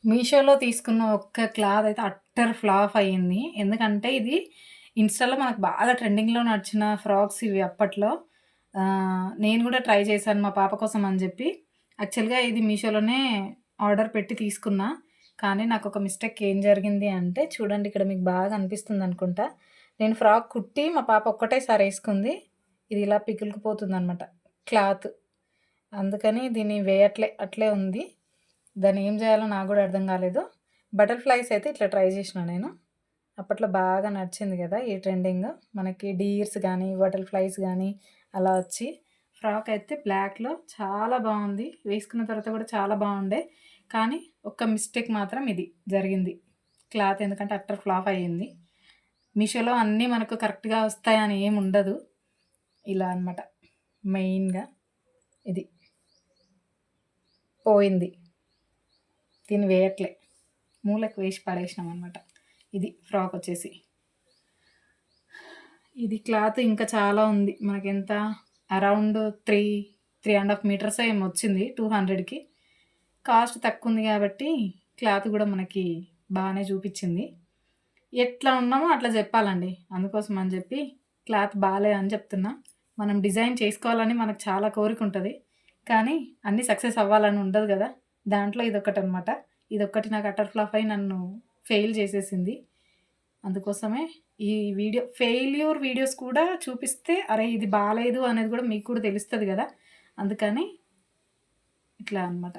మీషోలో తీసుకున్న ఒక్క క్లాత్ అయితే అట్టర్ ఫ్లాప్ అయ్యింది. ఎందుకంటే ఇది ఇన్‌స్టాలో మనకు బాగా ట్రెండింగ్‌లో నడిచిన ఫ్రాక్స్ ఇవి అప్పట్లో. నేను గూడా ట్రై చేశాను మా పాప కోసం అని జెప్పి. యాక్చువల్‌గా ఇది మీషోలోనే ఆర్డర్ పెట్టి తీసుకున్నా. కానీ నాకొక మిస్టేక్ ఏం జరిగింది అంటే చూడండి, ఇక్కడ మీకు బాగా అనిపిస్తుందనుకుంటా. నేను ఫ్రాక్ కుట్టి మా పాప ఒక్కటేసారి యేసుకుంది. ఇది ఇలా పిగులుకుపోతుందనమాట క్లాత్. అందుకని దీన్ని వేయట్లే. అట్లే ఉంది. దాన్ని ఏం జేయాలో నాకు గూడా అర్థం గాలేదు. బటర్‌ఫ్లైస్ అయితే ఇట్లా ట్రై జేషినా నేను. అప్పట్లో బాగా నడిచింది గదా ఈ ట్రెండింగ్. మనకి డీర్స్ గానీ, బటర్‌ఫ్లైస్ గానీ అలా వచ్చి, ఫ్రాక్ అయితే బ్లాక్‌లో చాలా బావుంది. వేసుకున్న తర్వాత గూడా చాలా బావుండే. కానీ ఒక్క మిస్టేక్ మాత్రం ఇది జరిగింది. క్లాత్ ఎందుకంటే అట్టర్ ఫ్లాప్ అయ్యింది. మీషోలో అన్నీ మనకు కరెక్ట్‌గా వస్తాయని ఏముండదు. ఇలా అనమాట. మెయిన్‌గా ఇది పోయింది. దీన్ని వేయట్లే. మూలకు వేసి పడేసినామనమాట. ఇది ఫ్రాకొచ్చేసి. ఇది క్లాత్ ఇంకా చాలా ఉంది. మనకెంత అరౌండ్ 3 మీటర్సో ఏమో వచ్చింది 200కి. కాస్ట్ తక్కువుంది గాబట్టి క్లాత్ గూడా మనకి బానే చూపిచ్చింది. ఎట్లా ఉన్నామో అట్లా జెప్పాలండి. అందుకోసం అని జెప్పి క్లాత్ బాలేదని జెప్తున్నా. మనం డిజైన్ చేసుకోవాలని మనకు చాలా కోరికుంటది. కానీ అన్నీ సక్సెస్ అవ్వాలని ఉండదు గదా! దాంట్లో ఇదొకటనమాట. ఇదొక్కటి నాకు అటర్ ఫ్లాప్ అయి నన్ను ఫెయిల్ చేసేసింది. అందుకోసమే ఈ ఫెయిల్యూర్ వీడియోస్ కూడా చూపిస్తే, అరే! ఇది బాలేదు అనేది గూడా మీకు కూడా తెలుస్తది గదా! అందుకని ఇట్లా అనమాట.